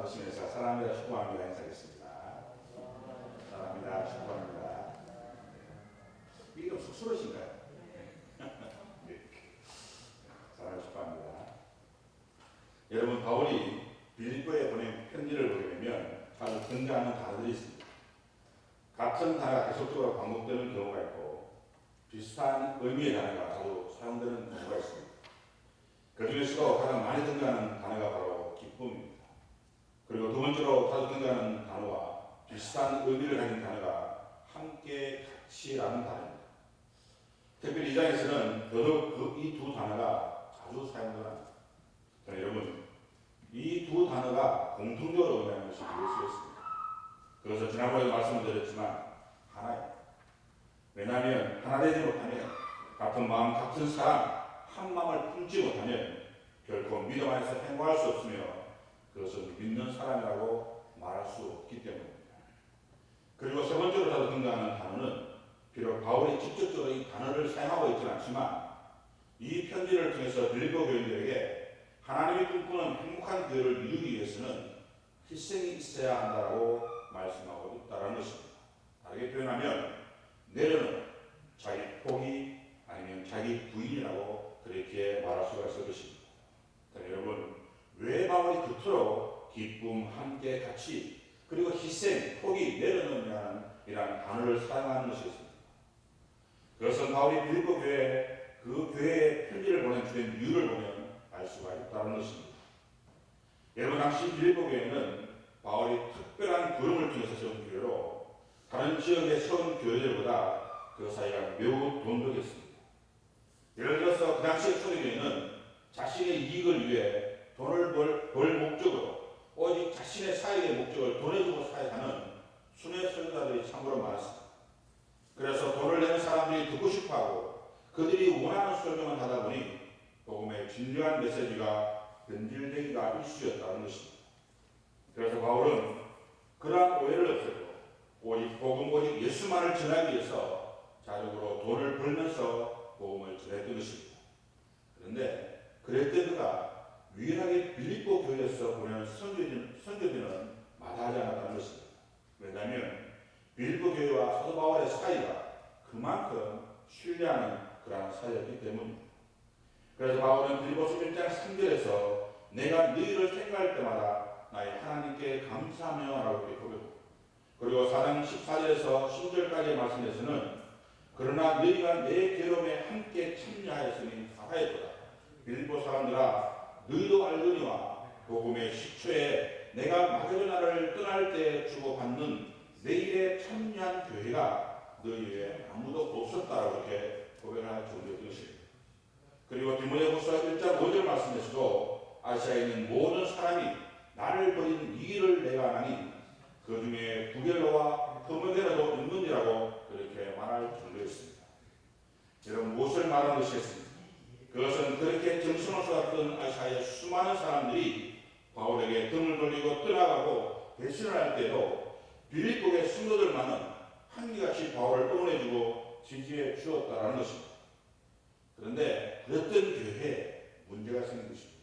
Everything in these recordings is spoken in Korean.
나오시면서 사랑합니다, 축복합니다 인사하겠습니다. 사랑합니다, 축복합니다. 이게 좀 쑥스러우신가요? 네. 사랑합니다, 축복합니다. 여러분, 바울이 빌립보에 보낸 편지를 보게 되면 아주 등장하는 단어들이 있습니다. 같은 단어가 계속적으로 반복되는 경우가 있고 비슷한 의미의 단어가 자주 사용되는 경우가 있습니다. 그 중에서도 가장 많이 등장하는 단어가 바로 기쁨입니다. 그리고 두 번째로 자주 등장하는 단어와 비슷한 의미를 가진 단어가 함께 같이라는 단어입니다. 특별히 이 장에서는 더더욱 이 두 단어가 자주 사용됩니다. 여러분, 이 두 단어가 공통적으로 의미하는 것이 무엇이겠습니까? 그것은 지난번에도 말씀을 드렸지만 하나입니다. 왜냐하면 하나 되지 못하면, 같은 마음 같은 사랑 한 마음을 품지 못하면 결코 믿음 안에서 행복할 수 없으며 그것은 믿는 사람이라고 말할 수 없기 때문입니다. 그리고 세 번째로 자주 등장하는 단어는 비록 바울이 직접적으로 이 단어를 사용하고 있지는 않지만 이 편지를 통해서 빌립보 교인들에게 하나님이 꿈꾸는 행복한 교회를 이루기 위해서는 희생이 있어야 한다고 말씀하고 있다는 것입니다. 다르게 표현하면 내려놓은 자기 포기 아니면 자기 부인이라고 그렇게 말할 수가 있을 것입니다. 여러분, 왜 바울이 그토록 기쁨, 함께, 같이 그리고 희생, 포기, 내려놓는 이라는 단어를 사용하는 것이었습니다. 그것은 바울이 빌립보 교회 그 교회에 편지를 보낸 주된 이유를 보면 알 수가 있다는 것입니다. 여러분, 당시 빌립보 교회는 바울이 특별한 부름을 통해서 세운 교회로 다른 지역에 세운 교회들보다 그 사이가 매우 돈독했습니다. 예를 들어서 그 당시의 초대교회는 자신의 이익을 위해 돈을 벌 목적으로 오직 자신의 사역의 목적을 돈에 주고 사역하는 순회 설교자들이 참으로 많았습니다. 그래서 돈을 내는 사람들이 듣고 싶어하고 그들이 원하는 설교만 하다 보니 복음의 진정한 메시지가 변질되기가 일쑤였다는 것입니다. 그래서 바울은 그러한 오해를 없애고 오직 복음, 오직 예수만을 전하기 위해서 자력으로 돈을 벌면서 복음을 전했던 것입니다. 그런데 그랬던 그가 유일하게 빌립보 교회에서 보내는 선교비는 마다하지 않았다는 것입니다. 왜냐하면 빌립보 교회와 사도 바울의 사이가 그만큼 신뢰하는 그러한 사이였기 때문입니다. 그래서 바울은 빌립보서 1장 3절에서 내가 너희를 생각할 때마다 나의 하나님께 감사하며 라고 고백합니다. 그리고 4장 14절에서 10절까지의 말씀에서는 그러나 너희가 내 괴로움에 함께 참여하였으니 사하였도다. 빌립보 사람들아, 너희도 알거니와 복음의 시초에 내가 마게도나를 떠날 때 주고받는 내일에 참여한 교회가 너희에 아무도 없었다라고 이렇게 고백할 정도였던 것입니다. 그리고 디모데후서 1장 5절 말씀에서도 아시아에 있는 모든 사람이 나를 버린 이 길을 내가 아나니 그 중에 부겔로와 흐메네라도 있느니라고 그렇게 말할 정도였습니다. 여러분, 무엇을 말하는 것이겠습니까? 그것은 그렇게 정신을 쏟았던 아시아의 수많은 사람들이 바울에게 등을 돌리고 떠나가고 배신을 할 때도 빌립보의 성도들만은 한결같이 바울을 응원해주고 지지해 주었다는 것입니다. 그런데 그랬던 교회에 문제가 생긴 것입니다.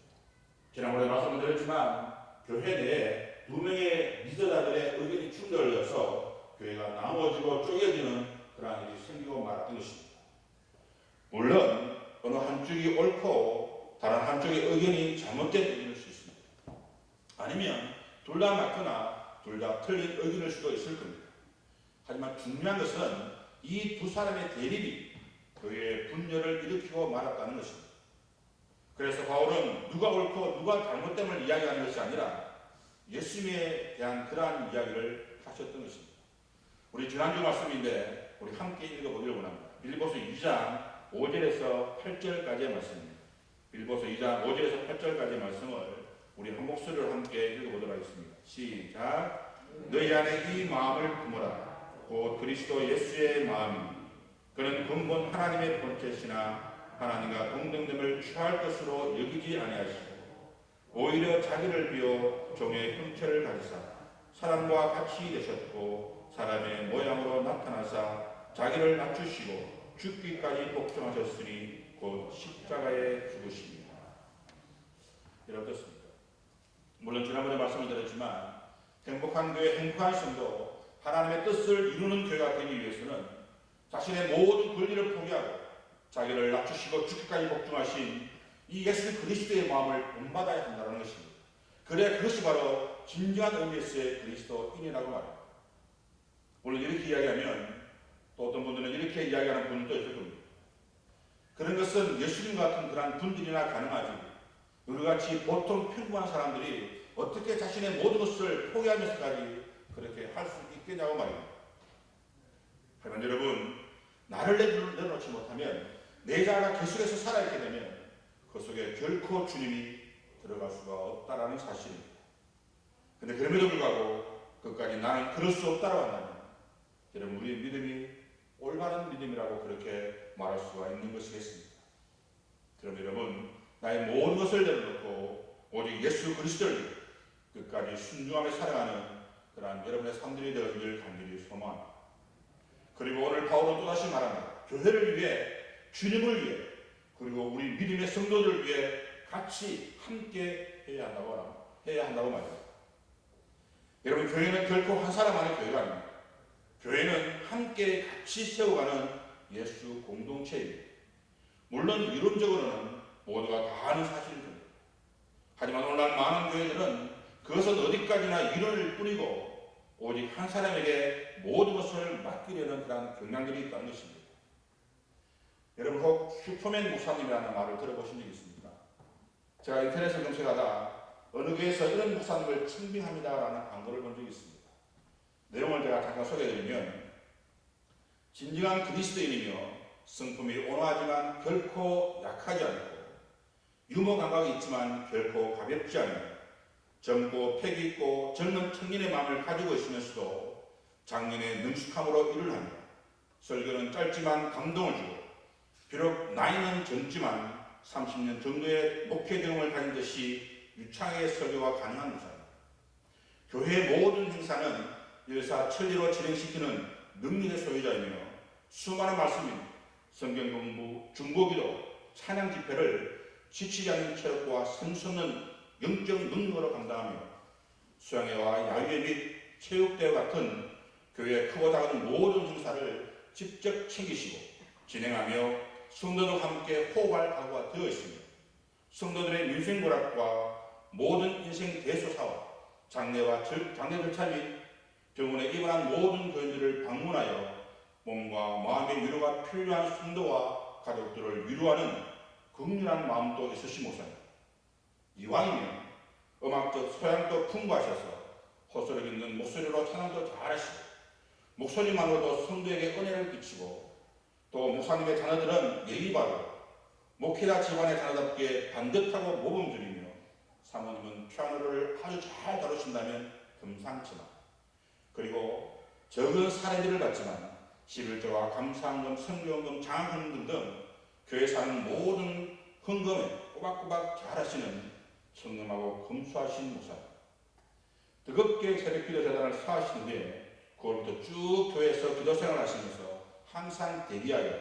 지난번에 말씀드렸지만 교회 내에 두 명의 리더자들의 의견이 충돌되어서 교회가 나누어지고 쪼개지는 그러한 일이 생기고 말았던 것입니다. 물론 어느 한쪽이 옳고 다른 한쪽의 의견이 잘못된 의견일 수 있습니다. 아니면 둘 다 맞거나 둘 다 틀린 의견일 수도 있을 겁니다. 하지만 중요한 것은 이 두 사람의 대립이 교회의 분열을 일으키고 말았다는 것입니다. 그래서 바울은 누가 옳고 누가 잘못됨을 이야기하는 것이 아니라 예수님에 대한 그러한 이야기를 하셨던 것입니다. 우리 지난주 말씀인데 우리 함께 읽어보기를 원합니다. 빌립보서 2장 5절에서 8절까지의 말씀입니다. 빌립보서 2장 5절에서 8절까지의 말씀을 우리 한 목소리로 함께 읽어보도록 하겠습니다. 시작. 너희 안에 이 마음을 품어라. 곧 그리스도 예수의 마음입니다. 그는 근본 하나님의 본체시나 하나님과 동등됨을 취할 것으로 여기지 아니하시고 오히려 자기를 비워 종의 형체를 가지사 사람과 같이 되셨고 사람의 모양으로 나타나사 자기를 낮추시고 죽기까지 복종하셨으니 곧 십자가에 죽으십니다. 여러분 어떻습니까? 물론 지난번에 말씀을 드렸지만 행복한 교회, 행복한 성도, 하나님의 뜻을 이루는 교회가 되기 위해서는 자신의 모든 권리를 포기하고 자기를 낮추시고 죽기까지 복종하신 이 예수 그리스도의 마음을 본받아야 한다는 것입니다. 그래야 그것이 바로 진정한 의미에서의 그리스도인이라고 말합니다. 물론 이렇게 이야기하면 또 어떤 분들은 이렇게 이야기하는 분들도 있을 겁니다. 그런 것은 예수님 같은 그런 분들이나 가능하지, 우리같이 보통 평범한 사람들이 어떻게 자신의 모든 것을 포기하면서까지 그렇게 할 수 있겠냐고 말입니다. 하지만 여러분, 나를 내려놓지 못하면 내 자아가 계속해서 살아있게 되면 그 속에 결코 주님이 들어갈 수가 없다라는 사실입니다. 그런데 그럼에도 불구하고 끝까지 나는 그럴 수 없다라고 한다면 여러분, 우리의 믿음이 올바른 믿음이라고 그렇게 말할 수가 있는 것이겠습니다. 그럼 여러분, 나의 모든 것을 내려놓고 오직 예수 그리스도를 끝까지 순종하며 살아가는 그러한 여러분의 삶들이 되어지길 간절히 소망합니다. 그리고 오늘 바울은 또다시 말합니다. 교회를 위해, 주님을 위해, 그리고 우리 믿음의 성도들을 위해 같이 함께 해야 한다고 말합니다. 여러분, 교회는 결코 한 사람만의 교회가 아닙니다. 교회는 함께 같이 세워가는 예수 공동체입니다. 물론 이론적으로는 모두가 다 아는 사실입니다. 하지만 오늘날 많은 교회들은 그것은 어디까지나 이론일 뿐이고 오직 한 사람에게 모든 것을 맡기려는 그런 경향들이 있다는 것입니다. 여러분, 혹 슈퍼맨 목사님이라는 말을 들어보신 적이 있습니까? 제가 인터넷을 검색하다 어느 교회에서 이런 목사님을 칭빙합니다라는 광고를 본 적이 있습니다. 내용을 제가 잠깐 소개해드리면, 진정한 그리스도인이며 성품이 온화하지만 결코 약하지 않고 유머 감각이 있지만 결코 가볍지 않은 젊고 패기 있고 젊은 청년의 마음을 가지고 있으면서도 장년의 능숙함으로 일을 하며 설교는 짧지만 감동을 주고 비록 나이는 젊지만 30년 정도의 목회 경험을 가진 듯이 유창하게 설교가 가능한 목사입니다. 교회의 모든 행사는 일사천리로 진행시키는 능력의 소유자이며 수많은 말씀인 성경 공부, 중보기도, 찬양 집회를 지치지 않는 체력과 샘솟는 영적 능력으로 감당하며 수양회와 야유회 및 체육대회 같은 교회의 크고 작은 모든 행사를 직접 챙기시고 진행하며 성도들과 함께 호흡할 각오가 되어 있습니다. 성도들의 민생 고락과 모든 인생 대소사와 장례 절차 및 병원에 입원한 모든 교인들을 방문하여 몸과 마음의 위로가 필요한 성도와 가족들을 위로하는 긍휼한 마음도 있으신 목사님. 이왕이면 음악적 소양도 풍부하셔서 호소력 있는 목소리로 찬양도 잘하시고 목소리만으로도 성도에게 은혜를 끼치고 또 목사님의 자녀들은 예의 바르고 목회자 집안의 자녀답게 반듯하고 모범적이며 사모님은 피아노를 아주 잘 다루신다면 금상첨화, 그리고 적은 사례들을 받지만 11조와 감사헌금, 선교헌금, 장학헌금 등 교회 사는 모든 헌금에 꼬박꼬박 잘하시는 청렴하고 검소하신 목사님. 뜨겁게 새벽기도 재단을 사하신 후에 9월부터 쭉 교회에서 기도생활을 하시면서 항상 대기하여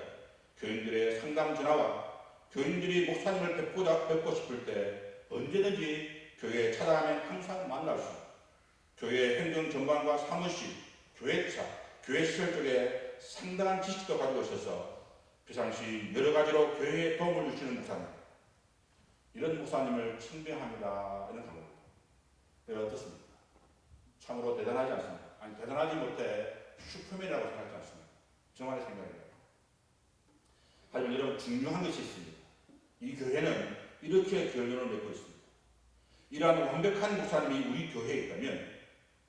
교인들의 상담 전화와 교인들이 목사님을 뵙고 싶을 때 언제든지 교회에 찾아가면 항상 만날 수 있고 교회 행정 전반과 사무실, 교회차, 교회 시설 쪽에 상당한 지식도 가지고 있어서 비상시 여러 가지로 교회에 도움을 주시는 목사님. 이런 목사님을 칭찬합니다. 이런 감독입니다. 여러분 어떻습니까? 참으로 대단하지 않습니까? 아니, 대단하지 못해 슈퍼맨이라고 생각하지 않습니다. 저만의 생각입니다. 하지만 여러분, 중요한 것이 있습니다. 이 교회는 이렇게 결론을 맺고 있습니다. 이러한 완벽한 목사님이 우리 교회에 있다면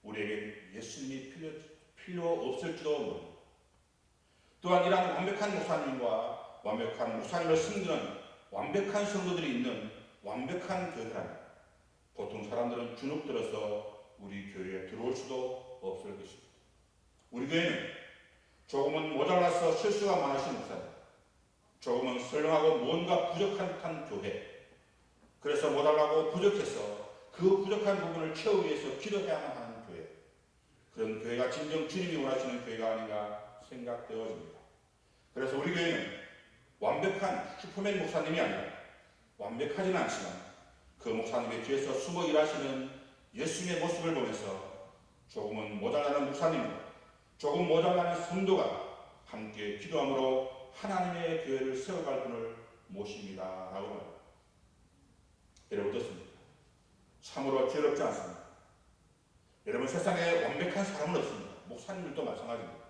우리에게 예수님이 필요 없을지도 모릅니다. 또한 이러한 완벽한 목사님과 완벽한 목사님을 섬기는 완벽한 성도들이 있는 완벽한 교회라면 보통 사람들은 주눅 들어서 우리 교회에 들어올 수도 없을 것입니다. 우리 교회는 조금은 모자라서 실수가 많으신 목사님, 조금은 설렁하고 뭔가 부족한 듯한 교회, 그래서 모자라고 부족해서 그 부족한 부분을 채우기 위해서 기도해야만 하는 교회, 그런 교회가 진정 주님이 원하시는 교회가 아닌가 생각되어집니다. 그래서 우리 교회는 완벽한 슈퍼맨 목사님이 아니라 완벽하지는 않지만 그 목사님의 뒤에서 숨어 일하시는 예수님의 모습을 보면서 조금은 모자라는 목사님과 조금 모자라는 성도가 함께 기도함으로 하나님의 교회를 세워갈 분을 모십니다 라고 말합니다. 여러분 어떻습니까? 참으로 지혜롭지 않습니다. 여러분 세상에 완벽한 사람은 없습니다. 목사님들도 마찬가지입니다.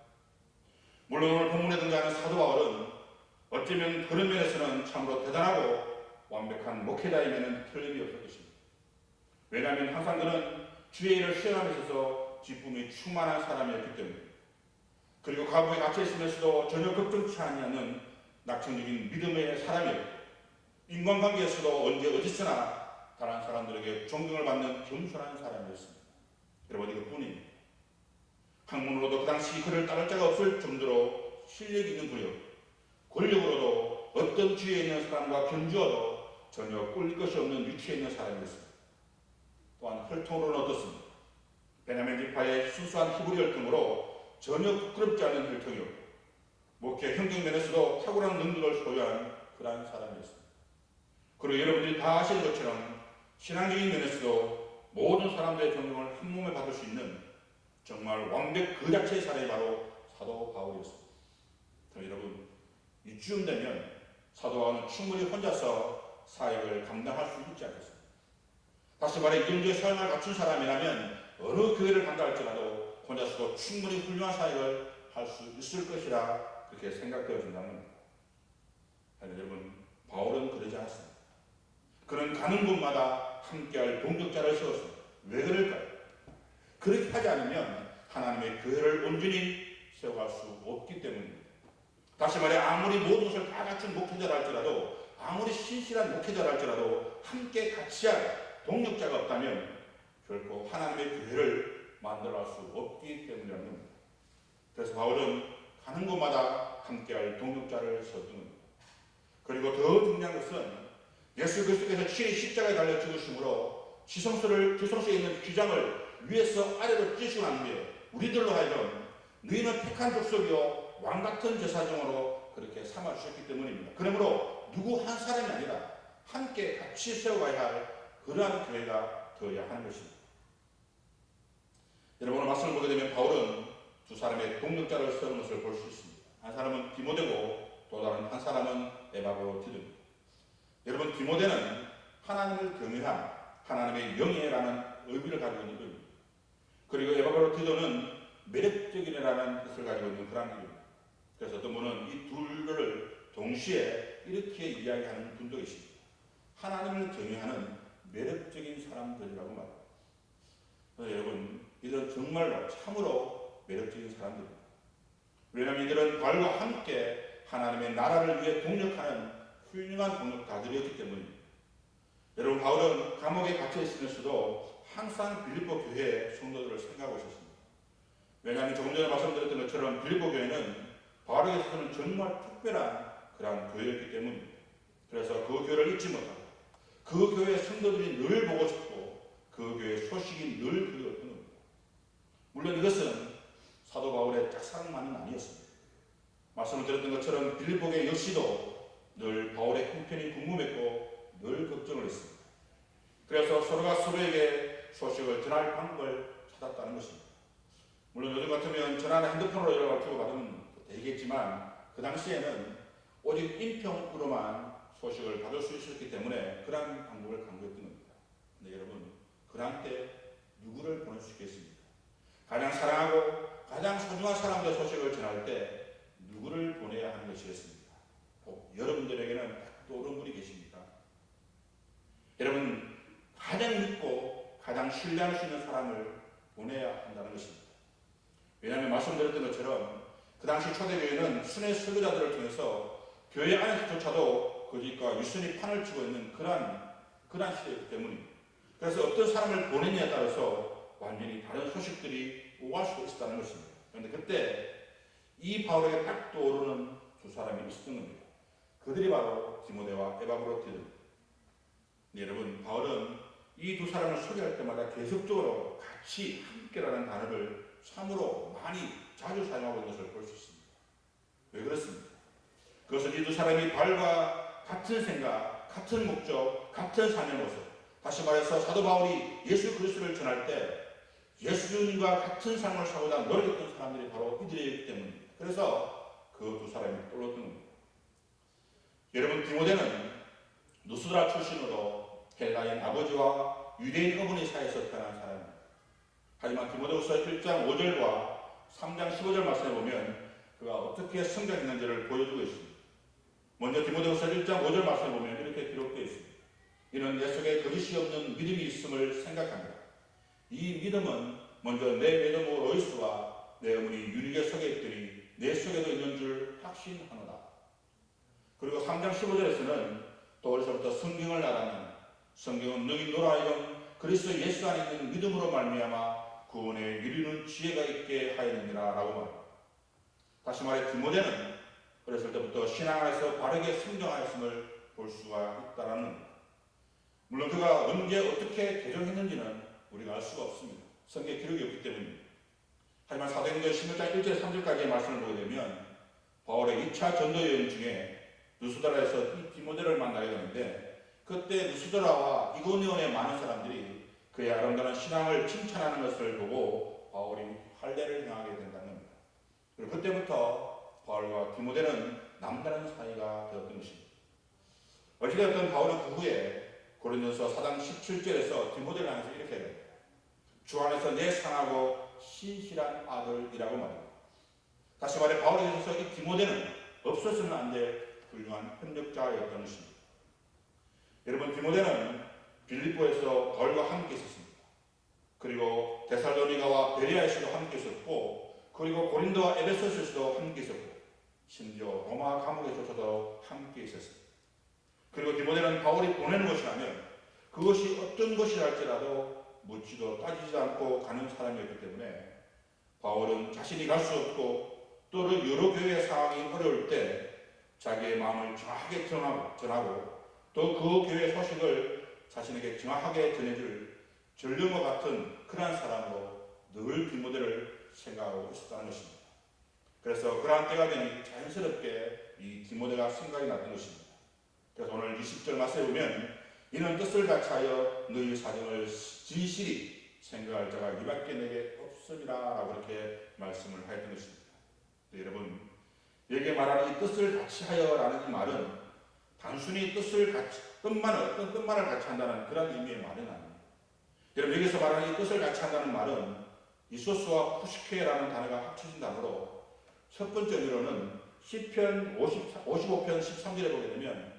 물론 오늘 본문에 등장하는 사도 바울은 어쩌면 그런 면에서는 참으로 대단하고 완벽한 목회자임에는 틀림이 없을 것입니다. 왜냐하면 항상 그는 주의 일을 수행함에 있어서 기쁨이 충만한 사람이었기 때문입니다. 그리고 과부에 갇혀 있으면서도 전혀 걱정치 않는 낙천적인 믿음의 사람이었고 인간관계에서도 언제 어디서나 다른 사람들에게 존경을 받는 겸손한 사람이었습니다. 여러분 이것뿐입니다. 학문으로도 그 당시 그를 따를 자가 없을 정도로 실력이 있는 분이었고 권력으로도 어떤 주위에 있는 사람과 견주어도 전혀 꿀릴 것이 없는 위치에 있는 사람이었습니다. 또한 혈통으로는 어떻습니까? 베냐민 지파의 순수한 히브리 혈통으로 전혀 부끄럽지 않은 혈통이었고 목회 형경면에서도 탁월한 능력을 소유한 그러한 사람이었습니다. 그리고 여러분들이 다 아시는 것처럼 신앙적인 면에서도 모든 사람들의 존경을 한 몸에 받을 수 있는 정말 완벽 그 자체의 사람이 바로 사도 바울이었습니다. 여러분 이쯤 되면 사도 바울은 충분히 혼자서 사역을 감당할 수 있지 않겠습니까? 다시 말해 이 정도의 삶을 갖춘 사람이라면 어느 교회를 간다 할지라도 혼자서도 충분히 훌륭한 사역을 할 수 있을 것이라 그렇게 생각되어진다는 겁니다. 여러분 바울은 그러지 않았습니다. 그는 가는 곳마다 함께할 동역자를 세웠습니다. 왜 그럴까요? 그렇게 하지 않으면 하나님의 교회를 온전히 세워갈 수 없기 때문입니다. 다시 말해 아무리 모든 것을 다 갖춘 목회자라 할지라도 아무리 신실한 목회자라 할지라도 함께 같이 할 동역자가 없다면 결코 하나님의 교회를 만들어갈 수 없기 때문이라는 겁니다. 그래서 바울은 가는 곳마다 함께할 동역자를 세웠던 겁니다. 그리고 더 중요한 것은 예수 그리스도께서 친히 십자가에 달려 죽으심으로 지성소에 있는 휘장을 위에서 아래로 찢으시고 난 뒤에 우리들로 하여금 너희는 택한 족속이요 왕같은 제사장으로 그렇게 삼아주셨기 때문입니다. 그러므로 누구 한 사람이 아니라 함께 같이 세워가야 할 그러한 교회가 되어야 하는 것입니다. 여러분 오늘 말씀을 보게 되면 바울은 두 사람의 동역자를 세우는 것을 볼 수 있습니다. 한 사람은 디모데고 또 다른 한 사람은 에바브로디도입니다. 여러분 디모데는 하나님을 경외한 하나님의 영예라는 의미를 가지고 있는 이름입니다. 그리고 에바브로디도는 매력적인이라는 뜻을 가지고 있는 그런 이름입니다. 그래서 어떤 분은 이 둘을 동시에 이렇게 이야기하는 분도 있습니다. 하나님을 경외하는 매력적인 사람들이라고 말합니다. 여러분 이들은 정말로 참으로 매력적인 사람들입니다. 왜냐하면 이들은 바울과 함께 하나님의 나라를 위해 동력하는 훌륭한 동력가들이었기 때문입니다. 여러분 바울은 감옥에 갇혀 있으면서도 항상 빌립보 교회의 성도들을 생각하고 있었습니다. 왜냐하면 조금 전에 말씀드렸던 것처럼 빌립보 교회는 바울에게서는 정말 특별한 그런 교회였기 때문입니다. 그래서 그 교회를 잊지 못하고 그 교회의 성도들이 늘 보고 싶고 그 교회의 소식이 늘 그리웠던 겁니다. 물론 이것은 사도 바울의 짝사랑만은 아니었습니다. 말씀을 드렸던 것처럼 빌립보 교회 역시도 늘 바울의 형편이 궁금했고 늘 걱정을 했습니다. 그래서 서로가 서로에게 소식을 전할 방법을 찾았다는 것입니다. 물론 요즘 같으면 전화나 핸드폰으로 연락을 주고받으면 되겠지만 그 당시에는 오직 인평으로만 소식을 받을 수 있었기 때문에 그러한 방법을 강구했던 겁니다. 근데 여러분 그러한 때 누구를 보낼 수 있겠습니까? 가장 사랑하고 가장 소중한 사람들의 소식을 전할 때 누구를 보내야 하는 것이겠습니까? 꼭 여러분들에게는 딱 떠오른 분이 계십니까? 여러분 가장 믿고 가장 신뢰할 수 있는 사람을 보내야 한다는 것입니다. 왜냐하면 말씀드렸던 것처럼 그 당시 초대교회는 순회 설교자들을 통해서 교회 안에서조차도 거짓과 유순이 판을 치고 있는 그러한 시대이기 때문입니다. 그래서 어떤 사람을 보내냐에 따라서 완전히 다른 소식들이 오갈 수도 있었다는 것입니다. 그런데 그때 이 바울에게 딱 떠오르는 두 사람이 있었던 겁니다. 그들이 바로 디모데와 에바브로디도입니다. 여러분 바울은 이 두 사람을 소개할 때마다 계속적으로 같이 함께라는 단어를 참으로 많이 자주 사용하고 있는 것을 볼 수 있습니다. 왜 그렇습니까? 그것은 이 두 사람이 바울과 같은 생각, 같은 목적, 같은 사명으로서 다시 말해서 사도 바울이 예수 그리스도를 전할 때 예수님과 같은 삶을 사고자 노력했던 사람들이 바로 이들이기 때문입니다. 그래서 그 두 사람이 떠올랐던 겁니다. 여러분, 디모데는 누스드라 출신으로 헬라인 아버지와 유대인 어머니 사이에서 태어난 사람입니다. 하지만 디모데후서 1장 5절과 3장 15절 말씀에 보면 그가 어떻게 성장했는지를 보여주고 있습니다. 먼저 디모데후서 1장 5절 말씀에 보면 이렇게 기록되어 있습니다. 이는 내 속에 거짓이 없는 믿음이 있음을 생각합니다. 이 믿음은 먼저 내 외조모 로이스와 내 어머니 유니게 속에 있더니 내 속에도 있는 줄 확신하노라. 그리고 3장 15절에서는 또 어려서부터 성경을 알아낸 성경은 너희 노라하여금 그리스도 예수 안에 있는 믿음으로 말미암아 구원에 이르는 지혜가 있게 하였느니라 라고 말합니다. 다시 말해 디모데는 어렸을 때부터 신앙 안에서 바르게 성장하였음을 볼 수가 있다는 겁니다. 물론 그가 언제 어떻게 개종했는지는 우리가 알 수가 없습니다. 성경 기록이 없기 때문입니다. 하지만 사도행전 16장 1절 3절까지의 말씀을 보게 되면 바울의 2차 전도 여행 중에 누스드라에서 이 디모데를 만나게 되는데 그때 누스드라와 이고니온의 많은 사람들이 그의 아름다운 신앙을 칭찬하는 것을 보고 바울이 할례를 행하게 된다는 겁니다. 그리고 그때부터 바울과 디모데는 남다른 사이가 되었던 것입니다. 어찌되었든 바울은 그 후에 고린도서 4장 17절에서 디모데를 향해서 이렇게 합니다. 주 안에서 내 상하고 신실한 아들이라고 말합니다. 다시 말해 바울에 있어서 이 디모데는 없어서는 안 될 훌륭한 협력자였던 것입니다. 여러분, 디모데는 빌립보에서 바울과 함께 있었습니다. 그리고 데살로니가와 베레아에서도 함께 있었고 그리고 고린도와 에베소서에서도 함께 있었고 심지어 로마 감옥에서도 함께 있었습니다. 그리고 디모데는 바울이 보내는 것이라면 그것이 어떤 것이라 할지라도 묻지도 따지지도 않고 가는 사람이었기 때문에 바울은 자신이 갈 수 없고 또 여러 교회의 상황이 어려울 때 자기의 마음을 정확하게 전하고 또 그 교회 소식을 자신에게 정확하게 전해줄 전령과 같은 그러한 사람으로 늘 디모데를 생각하고 있었다는 것입니다. 그래서 그러한 때가 되니 자연스럽게 이 디모데가 생각이 났던 것입니다. 그래서 오늘 20절 말씀에 보면 이는 뜻을 같이하여 너희 사정을 진실히 생각할 자가 이밖에 내게 없음이라 라고 이렇게 말씀을 하였던 것입니다. 여러분, 여기에 말하는 이 뜻을 같이 하여라는 이 말은 단순히 어떤 뜻만을 같이 한다는 그런 의미의 말은 아닙니다. 여러분, 여기서 말하는 이 뜻을 같이 한다는 말은 이소스와 푸시케라는 단어가 합쳐진 단어로 첫 번째 의미로는 시편 55편 13절에 보게 되면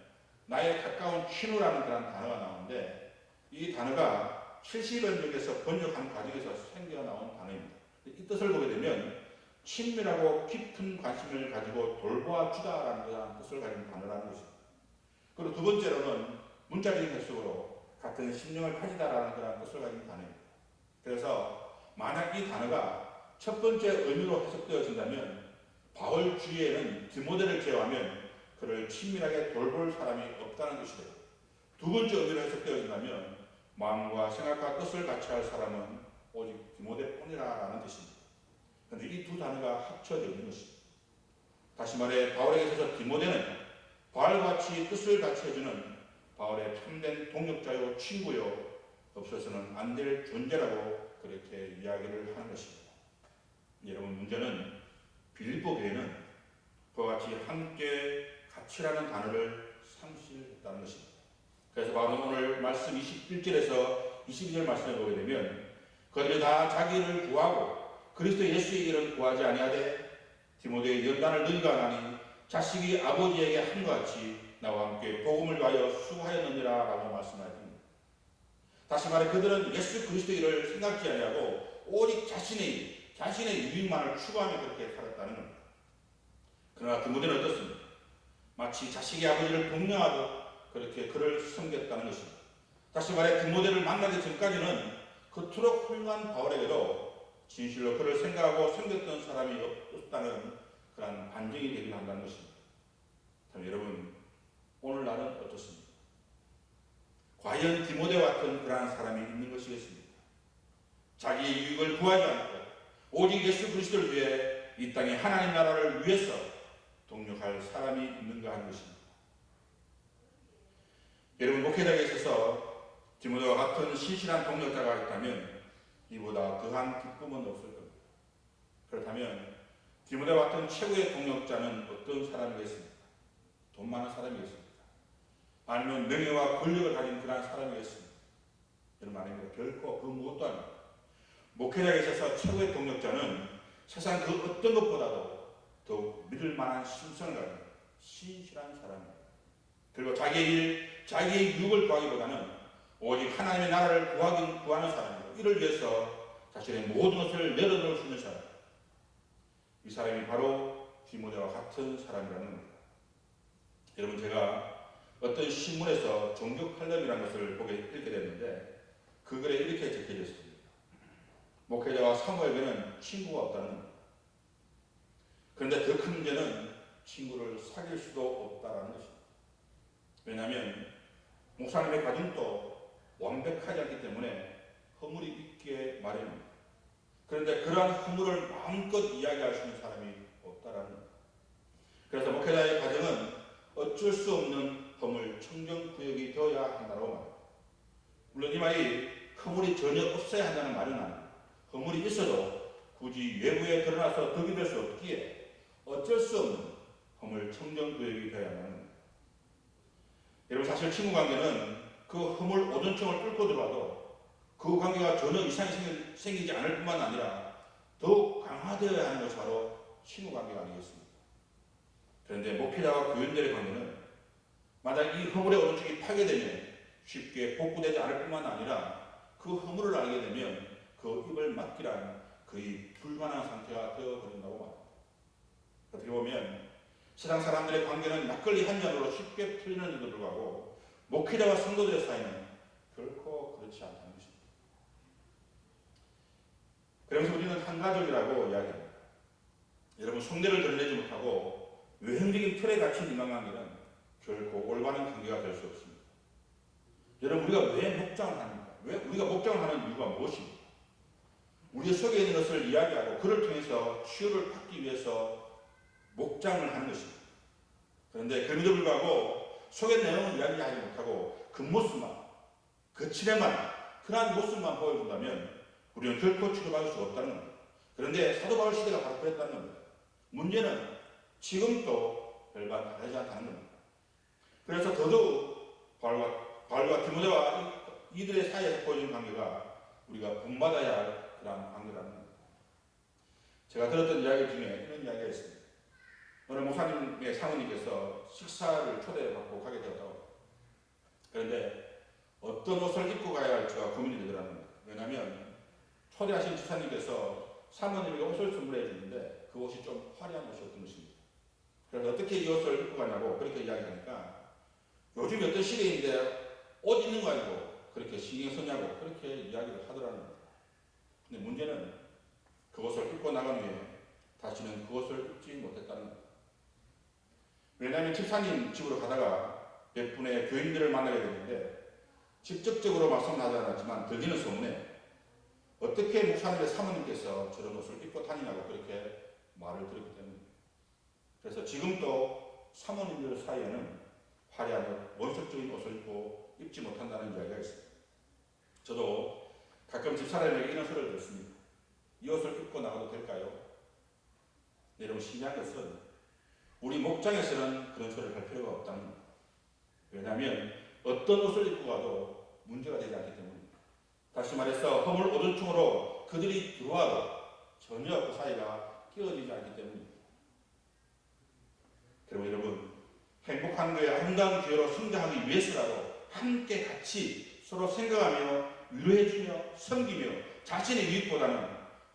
나의 가까운 친구라는 그런 단어가 나오는데 이 단어가 70년 중에서 번역한 과정에서 생겨나온 단어입니다. 이 뜻을 보게 되면 친밀하고 깊은 관심을 가지고 돌보아주다라는 그런 뜻을 가진 단어라는 것입니다. 그리고 두 번째로는 문자적인 해석으로 같은 심령을 가지다라는 그런 뜻을 가진 단어입니다. 그래서 만약 이 단어가 첫 번째 의미로 해석되어진다면 바울 주위에는 디모데를 제외하면 그를 친밀하게 돌볼 사람이 없다는 것이 되고 두 번째 의미로 해석되어진다면 마음과 생각과 뜻을 같이 할 사람은 오직 디모데뿐이라는 뜻입니다. 그런데 이 두 단어가 합쳐져 있는 것입니다. 다시 말해 바울에게 있어서 디모데는 바울과 같이 뜻을 같이 해주는 바울의 참된 동역자요 친구요 없어서는 안 될 존재라고 그렇게 이야기를 하는 것입니다. 여러분, 문제는 빌립보 교회는 그와 같이 함께 같이라는 단어를 상실했다는 것입니다. 그래서 바로 오늘 말씀 21절에서 22절 말씀을 보게 되면 그들이 다 자기를 구하고 그리스도 예수의 일은 구하지 아니하되 디모데의 연단을 너희가 나니 자식이 아버지에게 한것 같이 나와 함께 복음을 위하여 수고하였느니라 라고 말씀하십니다. 다시 말해 그들은 예수 그리스도의 일을 생각지 아니하고 오직 자신의 유익만을 추구하며 그렇게 살았다는 겁니다. 그러나 디모데는 어떻습니까? 마치 자식의 아버지를 동경하듯 그렇게 그를 섬겼다는 것입니다. 다시 말해 디모데를 만나기 전까지는 그토록 훌륭한 바울에게도 진실로 그를 생각하고 섬겼던 사람이 없다는 그런 반증이 되기도 한다는 것입니다. 참 여러분, 오늘날은 어떻습니까? 과연 디모데와 같은 그러한 사람이 있는 것이겠습니까? 자기의 유익을 구하지 않고 오직 예수 그리스도를 위해 이 땅의 하나님 나라를 위해서 동력할 사람이 있는가 하는 것입니다. 여러분, 목회자에 있어서 디모데와 같은 신실한 동역자가 있다면 이보다 더한 기쁨은 없을 겁니다. 그렇다면 디모데와 같은 최고의 동역자는 어떤 사람이겠습니까? 돈 많은 사람이겠습니까? 아니면 명예와 권력을 가진 그러한 사람이겠습니까? 여러분 아닙니다. 결코 그 무엇도 아닙니다. 목회자에 있어서 최고의 동역자는 세상 그 어떤 것보다도 더욱 믿을 만한 심성을 가진 신실한 사람입니다. 그리고 자기의 일, 자기의 유익을 구하기보다는 오직 하나님의 나라를 구하는 사람이고 이를 위해서 자신의 모든 것을 내려놓을 수 있는 사람. 이 사람이 바로 디모데와 같은 사람이라는 겁니다. 여러분 제가 어떤 신문에서 종교 칼럼이라는 것을 읽게 됐는데 그 글에 이렇게 적혀져 있습니다. 목회자와 사모에게는 친구가 없다는 겁니다. 그런데 더 큰 문제는 친구를 사귈 수도 없다는 것입니다. 왜냐하면 목사님의 가정도 완벽하지 않기 때문에 허물이 있기에 마련입니다. 그런데 그러한 허물을 마음껏 이야기할 수 있는 사람이 없다는 겁니다. 그래서 목회자의 가정은 어쩔 수 없는 허물 청정구역이 되어야 한다고 말합니다. 물론 이 말이 허물이 전혀 없어야 한다는 말은 아닙니다. 허물이 있어도 굳이 외부에 드러나서 덕이 될 수 없기에 어쩔 수 없는 허물 청정구역이 되어야 한다는 겁니다. 여러분 사실 친구 관계는 그 허물 오존층을 뚫고 들어와도 그 관계가 전혀 이상이 생기지 않을 뿐만 아니라 더욱 강화되어야 하는 것이 바로 친구 관계가 아니겠습니까? 그런데 목회자와 교인들의 관계는 만약 이 허물의 오존층이 파괴되면 쉽게 복구되지 않을 뿐만 아니라 그 허물을 알게 되면 그 입을 막기란 거의 불가능한 상태가 되어버린다고 말합니다. 어떻게 보면 세상 사람들의 관계는 막걸리 한 잔으로 쉽게 풀리는데도 불구하고 목회자와 성도들의 사이는 결코 그렇지 않다는 것입니다. 그래서 우리는 한 가족이라고 이야기합니다. 여러분 성대를 드러내지 못하고 외형적인 틀에 갇힌 인간관계는 결코 올바른 관계가 될 수 없습니다. 여러분 우리가 왜 목장을 합니까? 왜 우리가 목장을 하는 이유가 무엇입니까? 우리 속에 있는 것을 이야기하고 그를 통해서 치유를 받기 위해서 목장을 하는 것입니다. 그런데 그럼에도 불구하고 속의 내용을 이야기하지 못하고 겉모습만, 겉칠에만 그러한 모습만 보여준다면 우리는 결코 치료받을 수 없다는 겁니다. 그런데 사도 바울 시대가 바로 그랬다는 겁니다. 문제는 지금도 별반 다르지 않다는 겁니다. 그래서 더더욱 바울과 디모데와 이들의 사이에서 보여준 관계가 우리가 본받아야 할 그러한 관계라는 겁니다. 제가 들었던 이야기 중에 이런 이야기가 있습니다. 어느 목사님의 사모님께서 식사를 초대받고 가게 되었다고. 그런데 어떤 옷을 입고 가야 할지가 고민이 되더라는 겁니다. 왜냐하면 초대하신 집사님께서 사모님에게 옷을 선물해 주는데 그 옷이 좀 화려한 옷이었던 것입니다. 그래서 어떻게 이 옷을 입고 가냐고 그렇게 이야기하니까 요즘 어떤 시대인데 옷 입는 거 아니고 그렇게 신경 쓰냐고 그렇게 이야기를 하더라는 겁니다. 근데 문제는 그것을 입고 나간 후에 다시는 그것을 입지 못했다는 겁니다. 왜냐하면 집사님 집으로 가다가 몇 분의 교인들을 만나게 됐는데 직접적으로 말씀은 하지 않았지만 들리는 소문에 어떻게 목사님의 사모님께서 저런 옷을 입고 다니냐고 그렇게 말을 들었기 때문입니다. 그래서 지금도 사모님들 사이에는 화려한 원색적인 옷을 입지 못한다는 이야기가 있습니다. 저도 가끔 집사람에게 이런 소리를 듣습니다. 이 옷을 입고 나가도 될까요? 여러분 신기한 것은 우리 목장에서는 그런 소리를 할 필요가 없다는 겁니다. 왜냐하면 어떤 옷을 입고 가도 문제가 되지 않기 때문입니다. 다시 말해서 허물 오존층으로 그들이 들어와도 전혀 그 사이가 끼어지지 않기 때문입니다. 그리고 여러분 행복한 거에 아름다운 기회로 성장하기 위해서라도 함께 같이 서로 생각하며 위로해주며 섬기며 자신의 유익보다는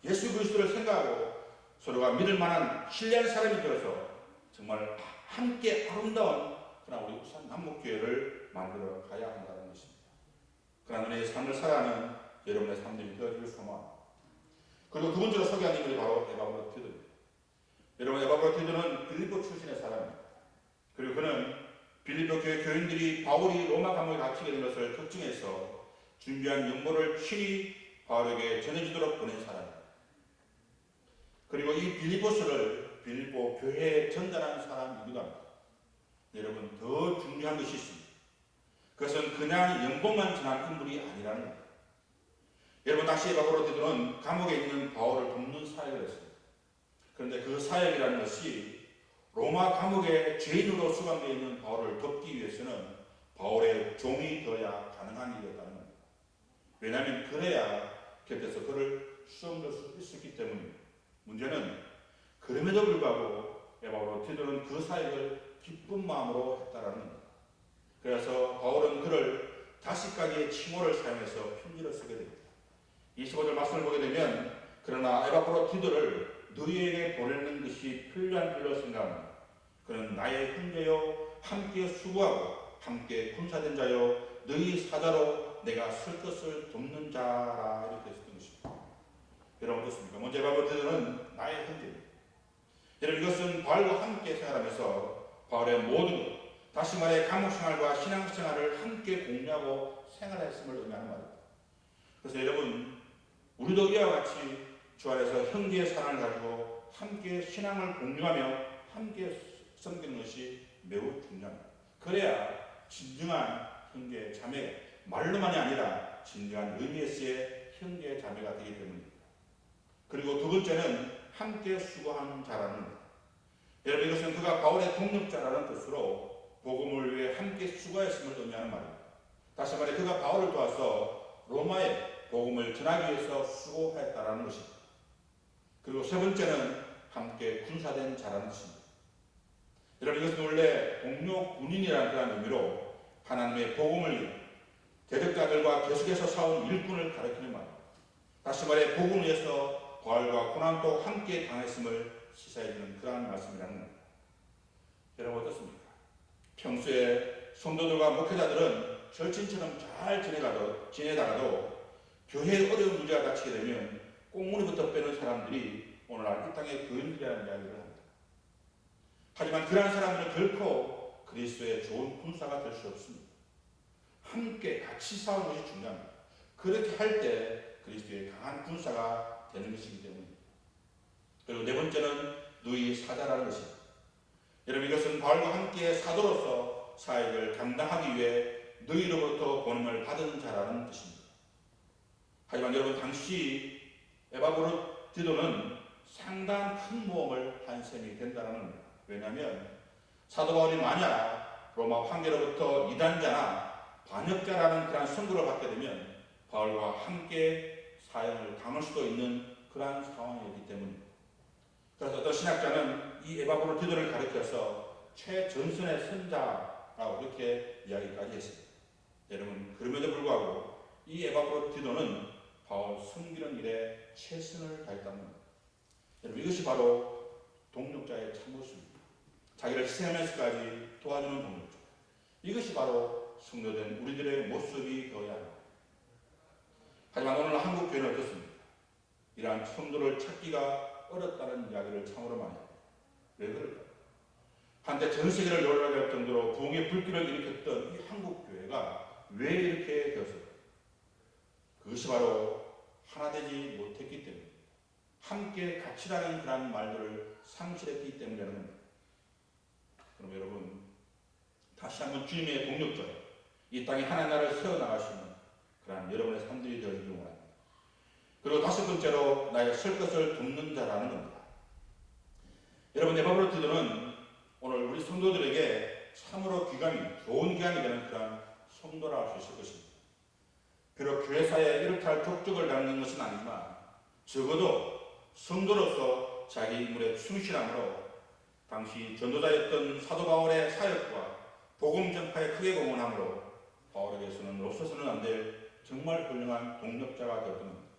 예수 그리스도를 생각하고 서로가 믿을 만한 신뢰하는 사람이 되어서 정말 함께 아름다운 그러나 우리 울산 남목교회를 만들어 가야 한다는 것입니다. 그러나 은혜의 삶을 살아가는 여러분의 삶들이 되어질 소망. 그리고 두 번째로 소개한 인물이 바로 에바브로티드입니다. 여러분 에바브로티드는 빌립보 출신의 사람입니다. 그리고 그는 빌립보 교회 교인들이 바울이 로마 감옥에 갇히게 된 것을 걱정해서 준비한 연보를 친히 바울에게 전해주도록 보낸 사람입니다. 그리고 이 빌립보서를 빌립보 교회에 전달하는 사람이기도 합니다. 여러분 더 중요한 것이 있습니다. 그것은 그냥 연봉만 전한 인물이 아니라는 거예요. 여러분, 당시 에바브로 디도는 감옥에 있는 바울을 돕는 사역을 했습니다. 그런데 그 사역이라는 것이 로마 감옥에 죄인으로 수감되어 있는 바울을 돕기 위해서는 바울의 종이 되어야 가능한 일이었다는 겁니다. 왜냐하면 그래야 곁에서 그를 수용할 수 있었기 때문입니다. 문제는 그럼에도 불구하고 에바브로 디도는 그 사역을 기쁜 마음으로 했다라는 겁니다. 그래서 바울은 그를 다시까지의 칭호를 사용해서 편지를 쓰게 됩니다. 25절 말씀을 보게 되면 그러나 에바브로 디도를 너희에게 보내는 것이 필요한 일로 생각합니다. 그는 나의 형제요 함께 수고하고 함께 군사된 자요 너희 사자로 내가 쓸 것을 돕는 자라 이렇게 했던 것입니다. 여러분 어떻습니까? 먼저 에바브로 디도는 나의 형제입니다. 여러분 이것은 바울과 함께 생활하면서 바울의 모든 것, 다시 말해 감옥생활과 신앙생활을 함께 공유하고 생활했음을 의미하는 말입니다. 그래서 여러분 우리도 이와 같이 주 안에서 형제의 사랑을 가지고 함께 신앙을 공유하며 함께 섬기는 것이 매우 중요합니다. 그래야 진정한 형제 자매, 말로만이 아니라 진정한 의미에서의 형제 자매가 되기 때문입니다. 그리고 두 번째는 함께 수고하는 자라는 겁니다. 여러분 이것은 그가 바울의 동력자라는 뜻으로 복음을 위해 함께 수고했음을 의미하는 말입니다. 다시 말해 그가 바울을 도와서 로마에 복음을 전하기 위해서 수고했다라는 것입니다. 그리고 세 번째는 함께 군사된 자라는 것입니다. 여러분 이것은 원래 동료 군인이라는 그런 의미로 하나님의 복음을 위해 대적자들과 계속해서 싸운 일꾼을 가리키는 말입니다. 다시 말해 복음을 위해서 부활과 고난도 함께 당했음을 시사해주는 그러한 말씀이라는 겁니다. 여러분 어떻습니까? 평소에 성도들과 목회자들은 절친처럼 잘 지내다가도 교회의 어려운 문제가 닥치게 되면 꽁무니부터 빼는 사람들이 오늘날 이 땅의 교인들이라는 이야기를 합니다. 하지만 그러한 사람들은 결코 그리스도의 좋은 군사가 될 수 없습니다. 함께 같이 싸우는 것이 중요합니다. 그렇게 할 때 그리스도의 강한 군사가 되는 것이기 때문입니다. 그리고 네 번째는 너희 사자라는 것입니다. 여러분 이것은 바울과 함께 사도로서 사역을 감당하기 위해 너희로부터 보냄을 받은 자라는 뜻입니다. 하지만 여러분 당시 에바브로 디도는 상당한 큰 모험을 한 셈이 된다는 겁니다. 왜냐하면 사도 바울이 만약 로마 황제로부터 이단자나 반역자라는 그런 선고를 받게 되면 바울과 함께 사형을 당할 수도 있는 그러한 상황이었기 때문입니다. 그래서 어떤 신학자는 이 에바브로 디도를 가리켜서 최전선의 선자라고 이렇게 이야기까지 했습니다. 여러분 그럼에도 불구하고 이 에바브로 디도는 바울 섬기는 일에 최선을 다했다는 겁니다. 여러분 이것이 바로 동력자의 참모습입니다. 자기를 희생하면서까지 도와주는 동력자. 이것이 바로 성도된 우리들의 모습이 되어야 합니다. 하지만 오늘 한국 교회는 어떻습니까? 이러한 성도를 찾기가 어렵다는 이야기를 참으로 많이 합니다. 왜 그럴까요? 한때 전 세계를 놀라게 할 정도로 부흥의 불길을 일으켰던 이 한국 교회가 왜 이렇게 되었을까요? 그것이 바로 하나 되지 못했기 때문입니다. 함께 같이라는 그런 말들을 상실했기 때문이라는 겁니다. 그럼 여러분 다시 한번 주님의 동력자, 이 땅에 하나님 나라를 세워나가시는 그런 여러분의 삶들이 되어지길 원합니다. 그리고 다섯 번째로 나의 설 것을 돕는 자라는 겁니다. 여러분 에바브로 디도는 오늘 우리 성도들에게 참으로 좋은 귀감이 되는 그런 성도라 할 수 있을 것입니다. 비록 교회사에 이렇게 할 족적을 담는 것은 아니지만 적어도 성도로서 자기 인물에 충실함으로 당시 전도자였던 사도 바울의 사역과 복음 전파에 크게 공헌함으로 바울에게서는 없어서는 안 될 정말 훌륭한 동력자가 되었던 겁니다.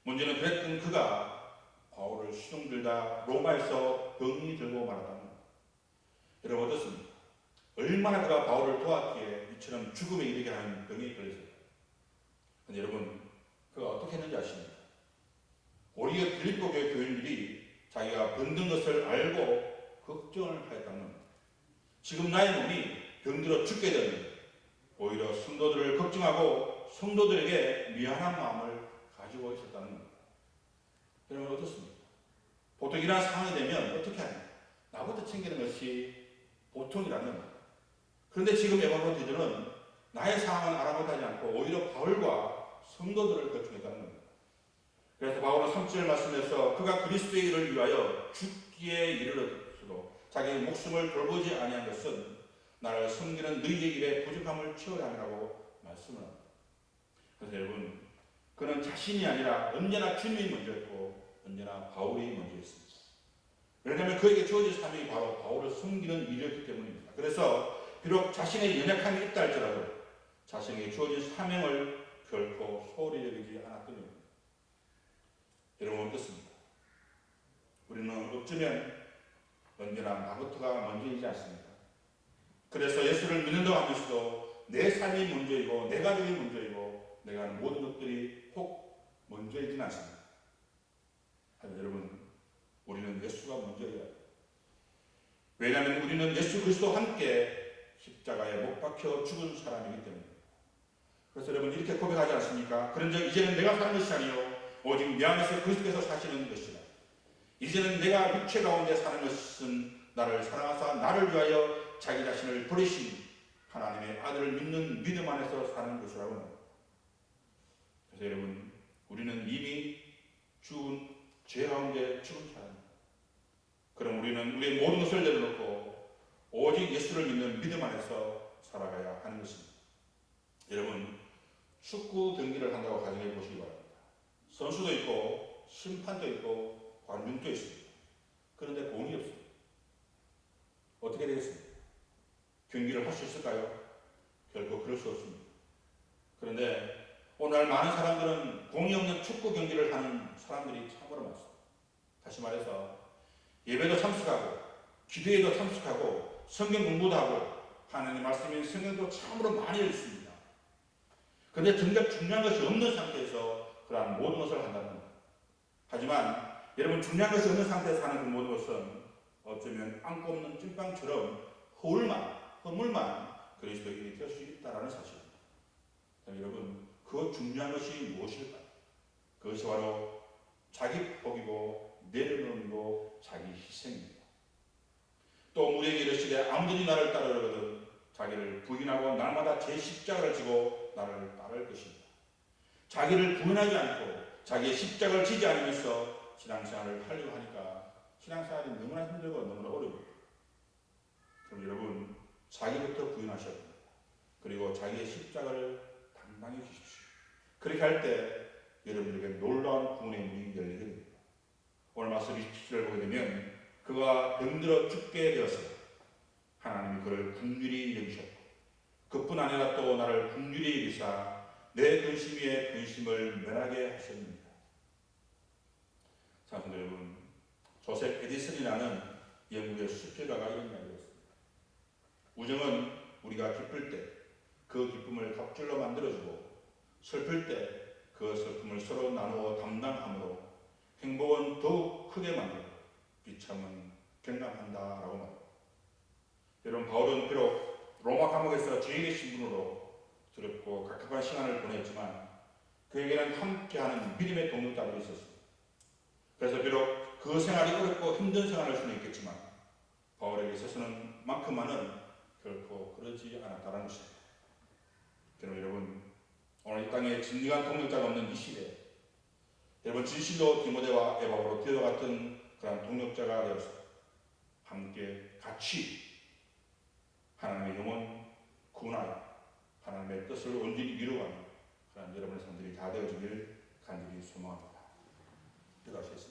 문제는 그랬던 그가 바울을 시종 들다 로마에서 병이 들고 말았다는 겁니다. 여러분 어떻습니까? 얼마나 그가 바울을 도왔기에 이처럼 죽음에 이르게 하는 병이 걸렸어요. 근데 여러분 그가 어떻게 했는지 아십니까? 오히려 빌립보 교회 교인들이 자기가 병든 것을 알고 걱정을 하였다는 겁니다. 지금 나의 몸이 병들어 죽게 되면 오히려 성도들을 걱정하고 성도들에게 미안한 마음을 가지고 있었다는 겁니다. 여러분 어떻습니까? 보통 이러한 상황이 되면 어떻게 합니까? 나부터 챙기는 것이 보통이라는 겁니다. 그런데 지금 에바브로 디도는 나의 상황은 아랑곳하지 않고 오히려 바울과 성도들을 걱정했다는 겁니다. 그래서 바울은 3절 말씀에서 그가 그리스도의 일을 위하여 죽기에 이르렀으도 자기 목숨을 돌보지 아니한 것은 나를 섬기는 너희의 일에 부족함을 채우려 함이라고 말씀을 합니다. 그래서 여러분, 그는 자신이 아니라 언제나 주님이 먼저였고 언제나 바울이 먼저였습니다. 왜냐하면 그에게 주어진 사명이 바로 바울을 섬기는 일이었기 때문입니다. 그래서 비록 자신의 연약함이 있다 할지라도 자신에게 주어진 사명을 결코 소홀히 여기지 않았던 겁니다. 여러분 어떻습니까? 우리는 어쩌면 언제나 나부터가 먼저이지 않습니까? 그래서 예수를 믿는다고 하면서도 내 삶이 먼저이고 내 가족이 먼저이고 내가 하는 모든 것들이 혹 먼저이지는 않습니다. 하지만 여러분, 우리는 예수가 먼저여야 해요. 왜냐하면 우리는 예수 그리스도와 함께 십자가에 못 박혀 죽은 사람이기 때문입니다. 그래서 여러분 이렇게 고백하지 않습니까? 그런즉 이제는 내가 사는 것이 아니요 오직 내 안에서 그리스도께서 사시는 것이라. 이제는 내가 육체 가운데 사는 것은 나를 사랑하사 나를 위하여 자기 자신을 버리신 하나님의 아들을 믿는 믿음 안에서 사는 것이라고 합니다. 그래서 여러분, 우리는 이미 죽은 죄 가운데 죽은 사람입니다. 그럼 우리는 우리의 모든 것을 내려놓고 오직 예수를 믿는 믿음 안에서 살아가야 하는 것입니다. 여러분, 축구 경기를 한다고 가정해 보시기 바랍니다. 선수도 있고 심판도 있고 관중도 있습니다. 그런데 공이 없습니다. 어떻게 되겠습니까? 경기를 할 수 있을까요? 결코 그럴 수 없습니다. 그런데 오늘 많은 사람들은 공이 없는 축구 경기를 하는 사람들이 참으로 많습니다. 다시 말해서 예배도 참석하고 기도에도 참석하고 성경 공부도 하고 하나님 말씀인 성경도 참으로 많이 읽습니다. 그런데 정작 중요한 것이 없는 상태에서 그러한 모든 것을 한다는 겁니다. 하지만 여러분, 중요한 것이 없는 상태에서 하는 그 모든 것은 어쩌면 안고 없는 찐빵처럼 허물만 그리스도인이 될 수 있다는 사실입니다. 여러분, 그 중요한 것이 무엇일까요? 그것이 바로 자기 포기고 내려놓고 자기 희생입니다. 또 우리에게 이르시되 아무든지 나를 따르려거든 자기를 부인하고 날마다 제 십자가를 지고 나를 따를 것입니다. 자기를 부인하지 않고 자기의 십자가를 지지 않으면서 신앙생활을 하려고 하니까 신앙생활이 너무나 힘들고 너무나 어려워요. 그럼 여러분, 자기부터 부인하셔야 됩니다. 그리고 자기의 십자가를 당당히 지십시오. 그렇게 할 때 여러분에게 놀라운 구원의 문이 열리게 됩니다. 오늘 말씀 27절을 보게 되면 그가 병들어 죽게 되었어요. 하나님이 그를 긍휼히 여기셨고 그뿐 아니라 또 나를 긍휼히 여기사 내 근심 위에 근심을 면하게 하셨습니다. 자, 근데 여러분, 조셉 에디슨이라는 영국의 수필가가 이런 이야기를 했습니다. 우정은 우리가 기쁠 때 그 기쁨을 갑절로 만들어주고 슬플 때 그 슬픔을 서로 나누어 담당함으로 행복은 더욱 크게 만들고 비참은 경감한다라고 말합니다. 여러분, 바울은 비록 로마 감옥에서 죄인의 신분으로 두렵고 갑갑한 시간을 보냈지만 그에게는 함께하는 믿음의 동역자들이 있었습니다. 그래서 비록 그 생활이 어렵고 힘든 생활일 수는 있겠지만 바울에게 있어서는 만큼만은 결코 그러지 않았다는 것입니다. 그럼 여러분, 오늘 이 땅에 진정한 동역자가 없는 이 시대에 여러분, 진실로 디모데와 에바브로 디도와 같은 그런 동역자가 되어서 함께 같이 하나님의 영혼 구원하여 하나님의 뜻을 온전히 이루어가는 그런 여러분의 삶들이 다 되어지길 간절히 소망합니다. 기도하시겠습니다.